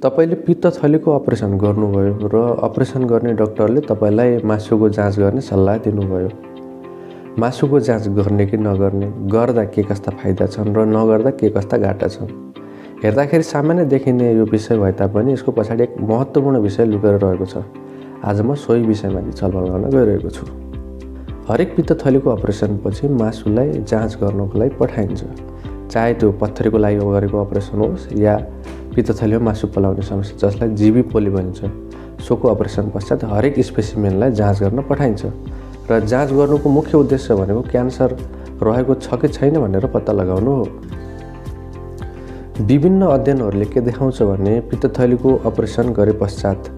तपाईले पित्तथलीको अपरेसन गर्नुभयो र अपरेसन गर्ने डाक्टरले तपाईलाई मासुको जाँच गर्ने सल्लाह दिनुभयो। मासुको जाँच गर्ने कि नगर्ने, गर्दा के कस्ता फाइदा छन् र नगर्दा के कस्ता घाटा छन्। हेर्दाखेरि सामान्य देखिने यो विषय भए तापनि यसको पछाडि एक महत्त्वपूर्ण विषय लुकेर रहेको छ। आज म सोही विषयमाथि छलफल गर्न गइरहेको छु। हरेक पित्तथलीको अपरेसनपछि मासुलाई जाँच गर्नको लागि पठाइन्छ। चाहे त्यो पत्थरीको लागि गरेको अपरेसन होस् या पित्तथलीमा मासु पलाउने समस्या जसलाई जीवी पोली भनिन्छ, सोको अपरेसन पश्चात हरेक स्पेसिमेनलाई जाँच गर्न पठाइन्छ र जाँच गर्नुको मुख्य उद्देश्य भनेको क्यान्सर रहेको छ कि छैन भनेर पत्ता लगाउनु हो। विभिन्न अध्ययनहरूले के देखाउँछ भने पित्तथलीको अपरेसन गरे पश्चात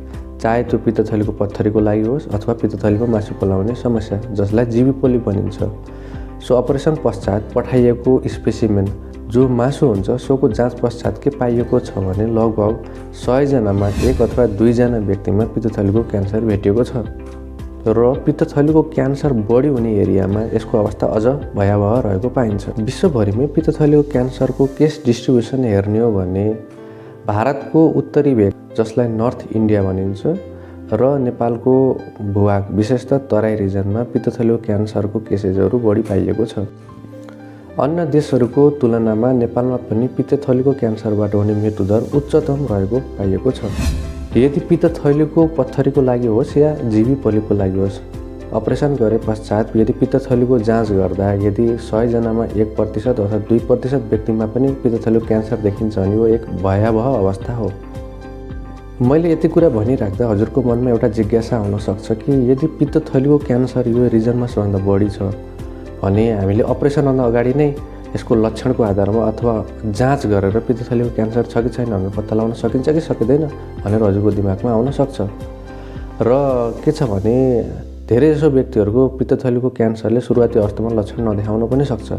चाहे त्यो पित्तथलीको पत्थरीको लागि होस् अथवा पित्तथलीमा मासु पलाउने समस्या जसलाई जीवी पोली भनिन्छ, सो अपरेसन पश्चात पठाइएको स्पेसिमेन जो मासु हुन्छ सोको जाँच पश्चात के पाइएको छ भने लगभग 100 जनामा 1 अथवा 2 जना व्यक्तिमा पित्तथलीको क्यान्सर भेटिएको छ र पित्तथलीको क्यान्सर बढी हुने एरियामा यसको अवस्था अझ भयावह रहेको पाइन्छ। विश्वभरिमै पित्तथलीको क्यान्सरको केस डिस्ट्रिब्युसन हेर्ने हो भने भारतको उत्तरी भेग जसलाई नर्थ इन्डिया भनिन्छ र नेपालको भूभाग विशेषतः तराई रिजनमा पित्तथलीको क्यान्सरको केसेसहरू बढी पाइएको छ। अन्य देशहरूको तुलनामा नेपालमा पनि पित्तथलीको क्यान्सरबाट हुने मृत्युदर उच्चतम रहेको पाइएको छ। यदि पित्तथलीको पत्थरीको लागि होस् या जीवी पोलीको लागि होस्, अपरेसन गरे पश्चात यदि पित्तथलीको जाँच गर्दा यदि 100 जनामा 1% अथवा 2% व्यक्तिमा पनि पित्तथलीको क्यान्सर देखिन्छ भने यो एक भयावह अवस्था हो। मैले यति कुरा भनिराख्दा हजुरको मनमा एउटा जिज्ञासा हुन सक्छ कि यदि पित्तथलीको क्यान्सर यो रिजनमा सबभन्दा बढी छ भने हामीले अपरेसनभन्दा अगाडि नै यसको लक्षणको आधारमा अथवा जाँच गरेर पित्तथलीको क्यान्सर छ कि छैन भनेर पत्ता लगाउन सकिन्छ कि सकिँदैन भनेर हजुरको दिमागमा आउन सक्छ। र के छ भने धेरैजसो व्यक्तिहरूको पित्तथलीको क्यान्सरले सुरुवाती अवस्थामा लक्षण नदेखाउन पनि सक्छ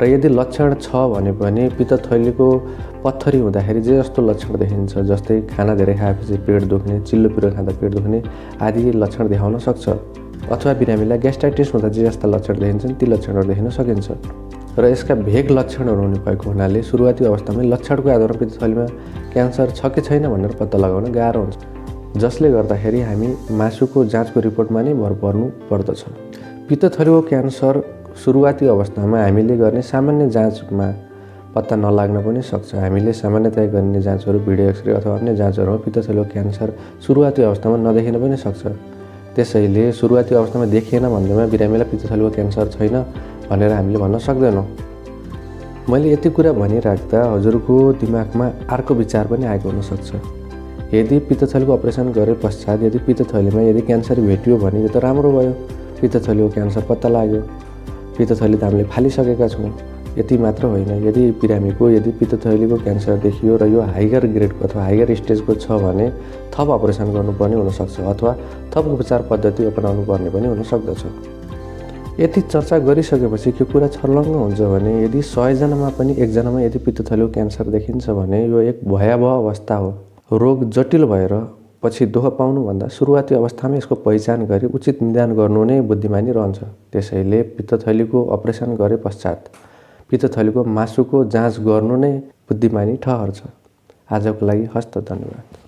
र यदि लक्षण छ भने पनि पित्तथलीको पत्थरी हुँदाखेरि जे जस्तो लक्षण देखिन्छ, जस्तै खाना धेरै खाएपछि पेट दुख्ने, चिल्लो पिरो खाँदा पेट दुख्ने आदि लक्षण देखाउन सक्छ अथवा बिरामीलाई ग्यास्ट्राइटिस हुँदा जे जस्ता लक्षण देखिन्छन् ती लक्षणहरू देखिन सकिन्छ र यसका भेग लक्षणहरू हुने भएको हुनाले सुरुवाती अवस्थामै लक्षणको आधारमा पित्तथलीमा क्यान्सर छ कि छैन भनेर पत्ता लगाउन गाह्रो हुन्छ, जसले गर्दाखेरि हामी मासुको जाँचको रिपोर्टमा नै भर पर्नु पर्दछ। पित्तथलीको क्यान्सर सुरुवाती अवस्थामा हामीले गर्ने सामान्य जाँचमा पत्ता नलाग्न पनि सक्छ। हामीले सामान्यतया गर्ने जाँचहरू भिडियो एक्सरे अथवा अन्य जाँचहरूमा पित्तथलीको क्यान्सर सुरुवाती अवस्थामा नदेखिन पनि सक्छ। त्यसैले सुरुवाती अवस्थामा देखिएन भन्दैमा बिरामीलाई पित्तथलीको क्यान्सर छैन भनेर हामीले भन्न सक्दैनौँ। मैले यति कुरा भनिराख्दा हजुरको दिमागमा अर्को विचार पनि आएको हुनसक्छ। यदि पित्तथलीको अपरेसन गरे पश्चात यदि पित्तथलीमा यदि क्यान्सर भेटियो भने यो त राम्रो भयो, पित्तथलीको क्यान्सर पत्ता लाग्यो, पित्तथली त हामीले फालिसकेका छौँ। यति मात्र होइन, यदि बिरामीको यदि पित्तथलीको क्यान्सर देखियो र यो हाइगर ग्रेडको अथवा हाइगर स्टेजको छ भने थप अपरेसन गर्नुपर्ने हुनसक्छ अथवा थप उपचार पद्धति अपनाउनु पर्ने पनि हुन सक्दछ। यति चर्चा गरिसकेपछि के कुरा छर्लङ्ग हुन्छ भने यदि 100 जनामा पनि 1 जनामा यदि पित्तथलीको क्यान्सर देखिन्छ भने यो एक भयावह अवस्था हो। रोग जटिल भएर पछि दुःख पाउनुभन्दा सुरुवाती अवस्थामै यसको पहिचान गरी उचित निदान गर्नु नै बुद्धिमानी रहन्छ। त्यसैले पित्तथलीको अपरेसन गरे पश्चात पित्तथलीको मासुको जाँच गर्नु नै बुद्धिमानी ठहर्छ। आजको लागि हस्त, धन्यवाद।